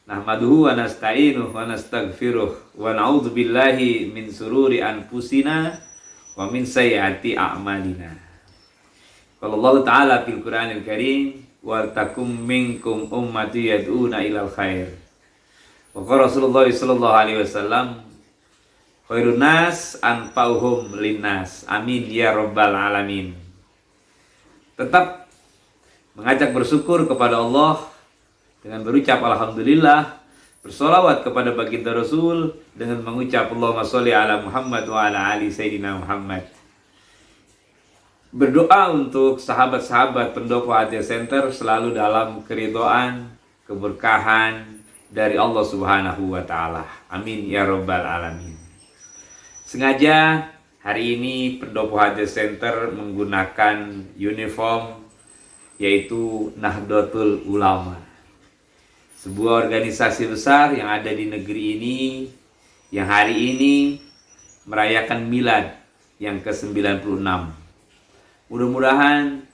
Nahmaduhu wa nasta'inuhu wa nastaghfiruh wa na'udzu billahi min sururi anfusina wa min sayyiati a'malina. Qala Allah Ta'ala fil Qur'anil Karim, wa takum minkum ummati yad'una ilal khair. Wa qala Rasulullah sallallahu alaihi wasallam, khairun nas anfa'uhum linnas. Amin ya rabbal alamin. Tetap mengajak bersyukur kepada Allah dengan berucap alhamdulillah, bersolawat kepada baginda Rasul dengan mengucap Allahumma sholli ala Muhammad wa ala ali sayyidina Muhammad. Berdoa untuk sahabat-sahabat pendopo Hadiah Center selalu dalam keridhaan, keberkahan dari Allah Subhanahu wa taala. Amin ya rabbal alamin. Sengaja hari ini pendopo Hadiah Center menggunakan uniform yaitu Nahdlatul Ulama, sebuah organisasi besar yang ada di negeri ini, yang hari ini merayakan milad yang ke-96. Mudah-mudahan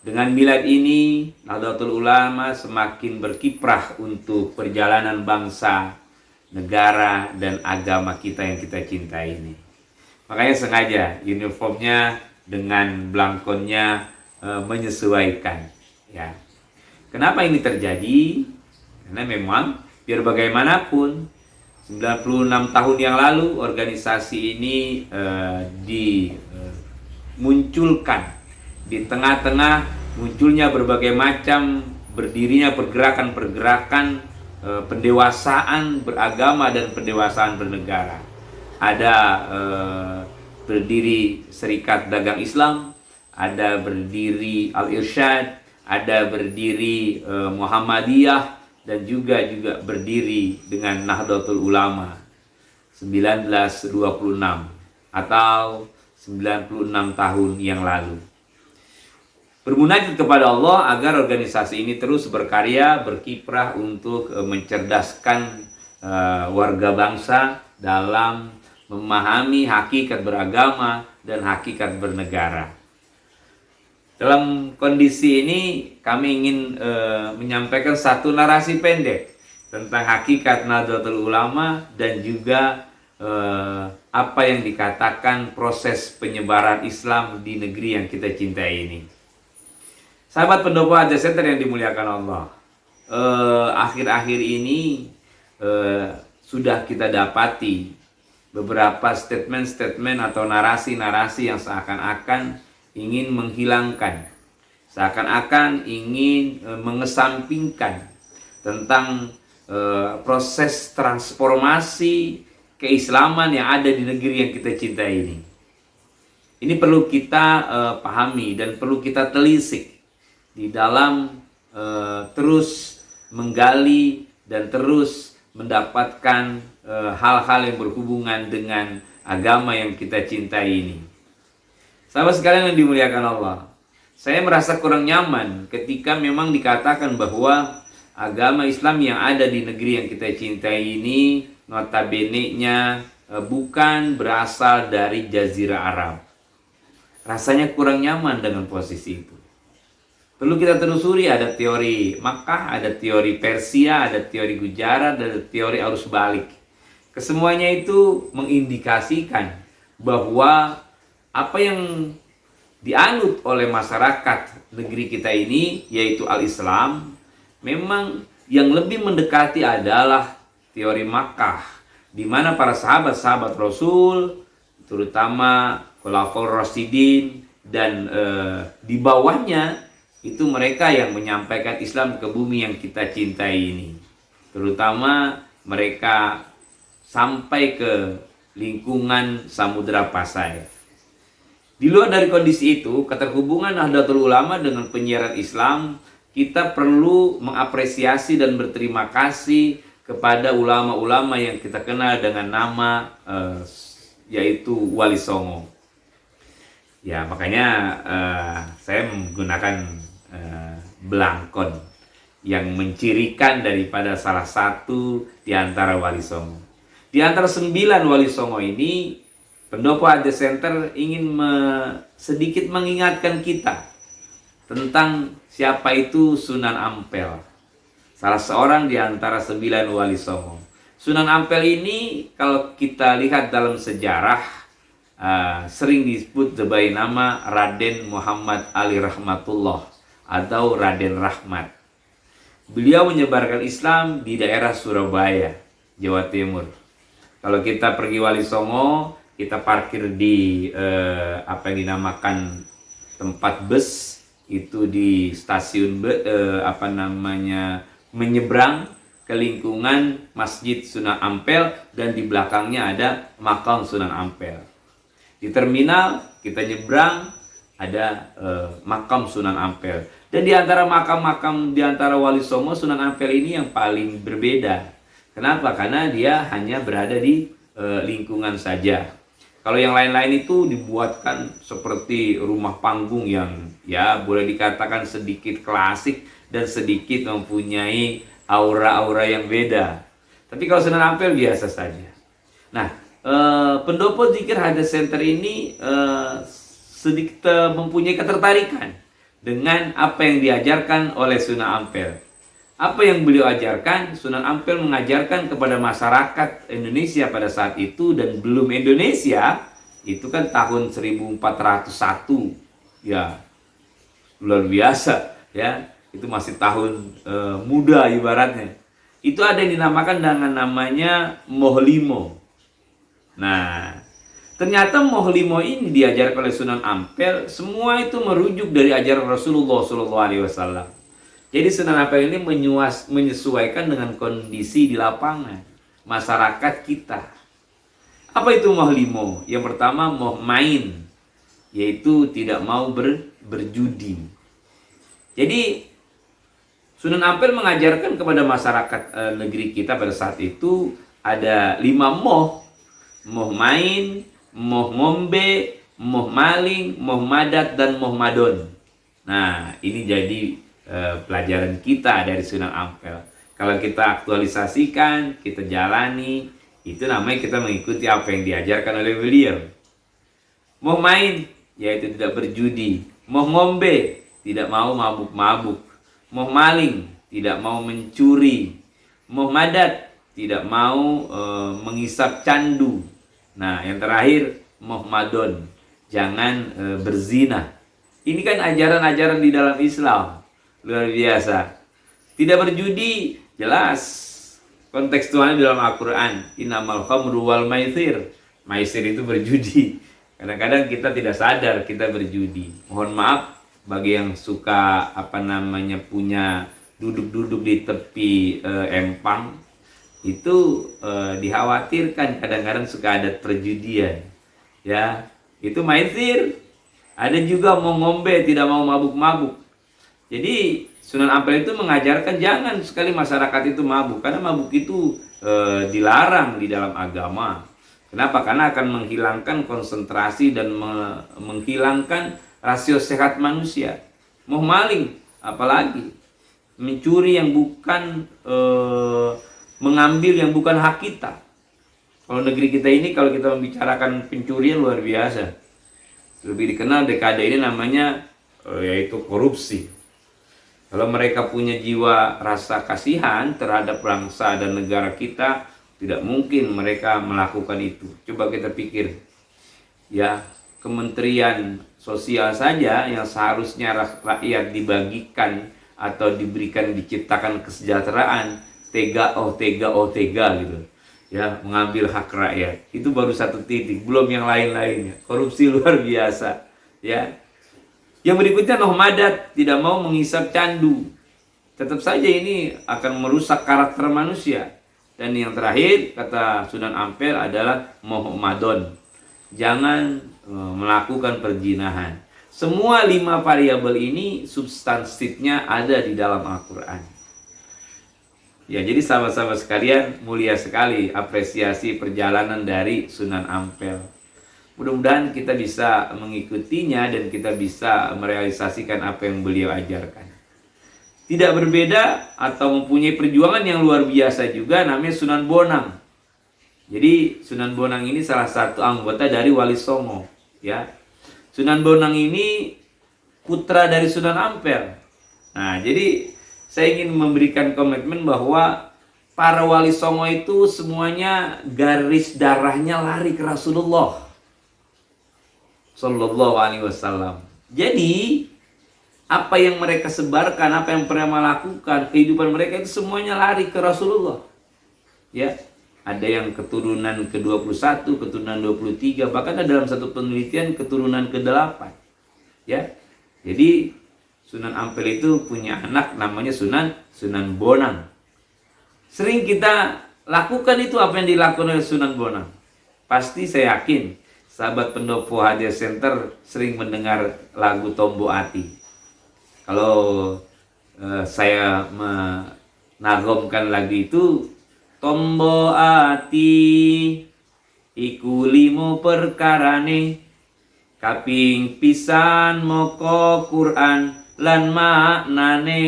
dengan milad ini Nahdlatul Ulama semakin berkiprah untuk perjalanan bangsa, negara, dan agama kita yang kita cintai ini. Makanya sengaja uniformnya dengan belangkonnya menyesuaikan. Ya. Kenapa ini terjadi? Karena memang biar bagaimanapun 96 tahun yang lalu organisasi ini dimunculkan di tengah-tengah munculnya berbagai macam berdirinya pergerakan-pergerakan pendewasaan beragama dan pendewasaan bernegara. Ada berdiri Serikat Dagang Islam, ada berdiri Al-Irsyad, ada berdiri Muhammadiyah, dan juga berdiri dengan Nahdlatul Ulama 1926 atau 96 tahun yang lalu. Bermunajat kepada Allah agar organisasi ini terus berkarya, berkiprah untuk mencerdaskan warga bangsa dalam memahami hakikat beragama dan hakikat bernegara. Dalam kondisi ini kami ingin menyampaikan satu narasi pendek tentang hakikat Nahdlatul Ulama dan juga apa yang dikatakan proses penyebaran Islam di negeri yang kita cintai ini. Sahabat pendopo Hadiah Center yang dimuliakan Allah, akhir-akhir ini sudah kita dapati beberapa statement-statement atau narasi-narasi yang seakan-akan ingin menghilangkan, seakan-akan ingin mengesampingkan tentang proses transformasi keislaman yang ada di negeri yang kita cintai ini. Ini perlu kita pahami dan perlu kita telisik di dalam terus menggali dan terus mendapatkan hal-hal yang berhubungan dengan agama yang kita cintai ini. Sahabat sekalian yang dimuliakan Allah, saya merasa kurang nyaman ketika memang dikatakan bahwa agama Islam yang ada di negeri yang kita cintai ini notabene-nya bukan berasal dari Jazirah Arab. Rasanya kurang nyaman dengan posisi itu. Perlu kita telusuri, ada teori Makkah, ada teori Persia, ada teori Gujarat, ada teori arus balik. Kesemuanya itu mengindikasikan bahwa apa yang dianut oleh masyarakat negeri kita ini, yaitu Al-Islam, memang yang lebih mendekati adalah teori Makkah, di mana para sahabat-sahabat Rasul, terutama Khulafaur Rasyidin, dan di bawahnya itu mereka yang menyampaikan Islam ke bumi yang kita cintai ini. Terutama mereka sampai ke lingkungan Samudra Pasai. Di luar dari kondisi itu, keterhubungan Nahdlatul Ulama dengan penyiaran Islam, kita perlu mengapresiasi dan berterima kasih kepada ulama-ulama yang kita kenal dengan nama yaitu Wali Songo. Ya, makanya saya menggunakan belangkon yang mencirikan daripada salah satu di antara Wali Songo. Di antara 9 Wali Songo ini, pendopo Hadiah Center ingin sedikit mengingatkan kita tentang siapa itu Sunan Ampel. salah seorang di antara 9 wali songo. Sunan Ampel ini kalau kita lihat dalam sejarah sering disebut sebagai nama Raden Muhammad Ali Rahmatullah atau Raden Rahmat. Beliau menyebarkan Islam di daerah Surabaya, Jawa Timur. Kalau kita pergi Wali Songo, kita parkir di apa yang dinamakan tempat bus, itu di stasiun menyeberang ke lingkungan Masjid Sunan Ampel, dan di belakangnya ada makam Sunan Ampel. Di terminal kita nyebrang ada makam Sunan Ampel. Dan di antara makam-makam di antara Wali Songo, Sunan Ampel ini yang paling berbeda. Kenapa? Karena dia hanya berada di lingkungan saja. Kalau yang lain-lain itu dibuatkan seperti rumah panggung yang ya boleh dikatakan sedikit klasik dan sedikit mempunyai aura-aura yang beda. Tapi kalau Sunan Ampel biasa saja. Nah, Pendopo Zikir Hadas Center ini sedikit mempunyai ketertarikan dengan apa yang diajarkan oleh Sunan Ampel. Apa yang beliau ajarkan? Sunan Ampel mengajarkan kepada masyarakat Indonesia pada saat itu, dan belum Indonesia, itu kan tahun 1401. Ya, luar biasa ya. Itu masih tahun muda ibaratnya. Itu ada yang dinamakan dengan namanya Moh Limo. Nah, ternyata Moh Limo ini diajarkan oleh Sunan Ampel, semua itu merujuk dari ajaran Rasulullah SAW. Jadi Sunan Ampel ini menyesuaikan dengan kondisi di lapangan masyarakat kita. Apa itu Moh Limo? Yang pertama moh main, yaitu tidak mau berjudi. Jadi Sunan Ampel mengajarkan kepada masyarakat negeri kita pada saat itu ada 5 moh. Moh main, moh ngombe, moh maling, moh madat, dan moh madon. Nah, ini jadi pelajaran kita dari Sunan Ampel. Kalau kita aktualisasikan, kita jalani, itu namanya kita mengikuti apa yang diajarkan oleh beliau. Moh main, yaitu tidak berjudi. Moh ngombe, tidak mau mabuk-mabuk. Moh maling, tidak mau mencuri. Moh madat, tidak mau menghisap candu. Nah, yang terakhir moh madon, jangan berzina. Ini kan ajaran-ajaran di dalam Islam. Luar biasa. Tidak berjudi, jelas kontekstualnya dalam Al-Quran. Innamal khamru wal maisir. Maisir itu berjudi. Kadang-kadang kita tidak sadar kita berjudi. Mohon maaf bagi yang suka punya duduk-duduk di tepi empang. Itu dikhawatirkan kadang-kadang suka ada perjudian. Ya, itu maisir. Ada juga mau ngombe, tidak mau mabuk-mabuk. Jadi Sunan Ampel itu mengajarkan jangan sekali masyarakat itu mabuk, karena mabuk itu dilarang di dalam agama. Kenapa? Karena akan menghilangkan konsentrasi dan menghilangkan rasio sehat manusia. Mau maling, apalagi mencuri yang bukan mengambil yang bukan hak kita. Kalau negeri kita ini, kalau kita membicarakan pencurian luar biasa. Lebih dikenal dekade ini namanya yaitu korupsi. Kalau mereka punya jiwa rasa kasihan terhadap bangsa dan negara kita, tidak mungkin mereka melakukan itu. Coba kita pikir, ya, Kementerian Sosial saja yang seharusnya rakyat dibagikan atau diciptakan kesejahteraan, tega gitu. Ya, mengambil hak rakyat. Itu baru 1 titik, belum yang lain-lainnya. Korupsi luar biasa, ya. Yang berikutnya moh madat, tidak mau menghisap candu. Tetap saja ini akan merusak karakter manusia. Dan yang terakhir, kata Sunan Ampel, adalah moh madon. Jangan melakukan perzinahan. Semua 5 variabel ini substansinya ada di dalam Al-Quran. Ya, jadi sahabat-sahabat sekalian, mulia sekali apresiasi perjalanan dari Sunan Ampel. Mudah-mudahan kita bisa mengikutinya dan kita bisa merealisasikan apa yang beliau ajarkan. Tidak berbeda atau mempunyai perjuangan yang luar biasa juga namanya Sunan Bonang. Jadi Sunan Bonang ini salah satu anggota dari Wali Songo, ya. Sunan Bonang ini putra dari Sunan Ampel. Nah, jadi saya ingin memberikan komitmen bahwa para wali songo itu semuanya garis darahnya lari ke Rasulullah Sallallahu Alaihi Wasallam. Jadi apa yang mereka sebarkan, apa yang pernah melakukan, kehidupan mereka itu semuanya lari ke Rasulullah. Ya, ada yang keturunan ke-21, keturunan 23, bahkan ada dalam satu penelitian keturunan ke-8. Ya. Jadi Sunan Ampel itu punya anak namanya Sunan Bonang. Sering kita lakukan itu apa yang dilakukan oleh Sunan Bonang. Pasti saya yakin sahabat pendopo Hadiah Center sering mendengar lagu Tombo Ati. Kalau saya menagomkan lagu itu, Tombo Ati iku limo perkarane, kaping pisan moko Quran lan maknane,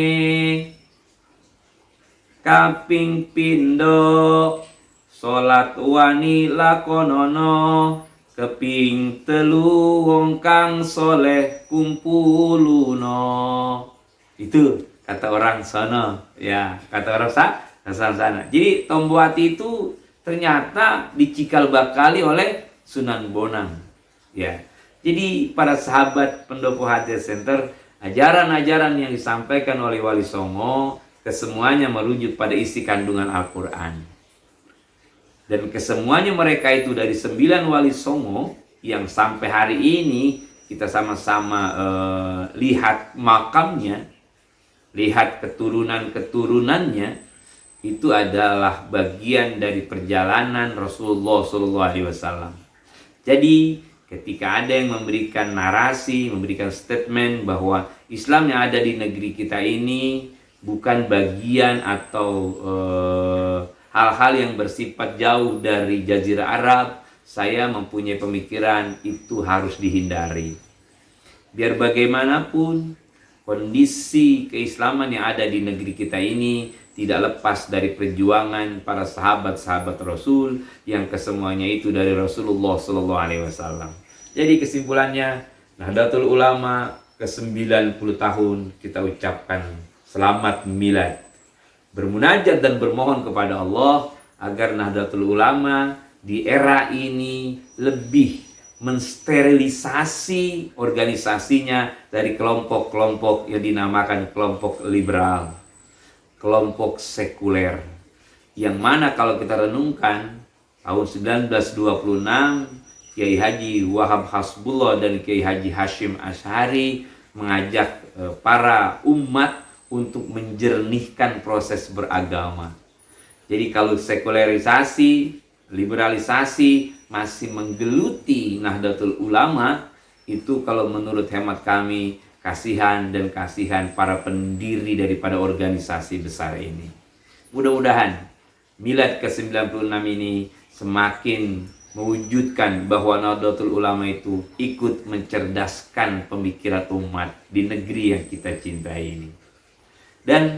kaping pindo salat wani lakonono, keping telu wong kang soleh kumpuluno. Itu kata orang sana, ya, kata orang sana. Jadi Tombo Ati itu ternyata dicikal bakali oleh Sunan Bonang. Ya. Jadi para sahabat pendopo Hadiah Center, ajaran-ajaran yang disampaikan oleh Wali Songo kesemuanya merujuk pada isi kandungan Al-Quran. Dan kesemuanya mereka itu dari 9 Wali Songo yang sampai hari ini kita sama-sama lihat makamnya, lihat keturunan-keturunannya, itu adalah bagian dari perjalanan Rasulullah SAW. Jadi ketika ada yang memberikan narasi, memberikan statement bahwa Islam yang ada di negeri kita ini bukan bagian atau hal-hal yang bersifat jauh dari Jazirah Arab, saya mempunyai pemikiran itu harus dihindari. Biar bagaimanapun, kondisi keislaman yang ada di negeri kita ini tidak lepas dari perjuangan para sahabat-sahabat Rasul yang kesemuanya itu dari Rasulullah SAW. Jadi kesimpulannya, Nahdlatul Ulama ke-90 tahun kita ucapkan selamat milad. Bermunajat dan bermohon kepada Allah agar Nahdlatul Ulama di era ini lebih mensterilisasi organisasinya dari kelompok-kelompok yang dinamakan kelompok liberal, kelompok sekuler. Yang mana kalau kita renungkan, tahun 1926 Kiai Haji Wahab Hasbullah dan Kiai Haji Hashim Asy'ari mengajak para umat untuk menjernihkan proses beragama. Jadi kalau sekularisasi, liberalisasi masih menggeluti Nahdlatul Ulama, itu kalau menurut hemat kami kasihan dan kasihan para pendiri daripada organisasi besar ini. Mudah-mudahan milad ke-96 ini semakin mewujudkan bahwa Nahdlatul Ulama itu ikut mencerdaskan pemikiran umat di negeri yang kita cintai ini. Dan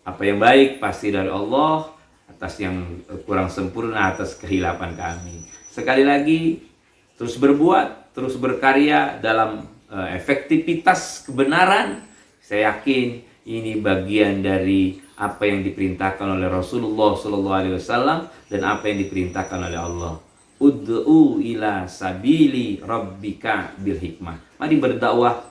apa yang baik pasti dari Allah, atas yang kurang sempurna atas kehilapan kami. Sekali lagi, terus berbuat, terus berkarya dalam efektivitas kebenaran. Saya yakin ini bagian dari apa yang diperintahkan oleh Rasulullah SAW dan apa yang diperintahkan oleh Allah. Ud'u ila sabili rabbika bil hikmah. Mari berdakwah,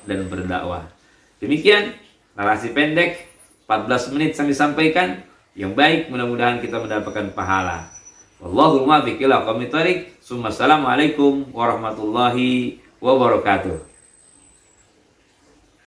dan berdakwah. Demikian narasi pendek 14 menit saya sampaikan yang baik, mudah-mudahan kita mendapatkan pahala. Wallahul muwaffiq ila aqwamit thoriq. Assalamualaikum warahmatullahi wabarakatuh.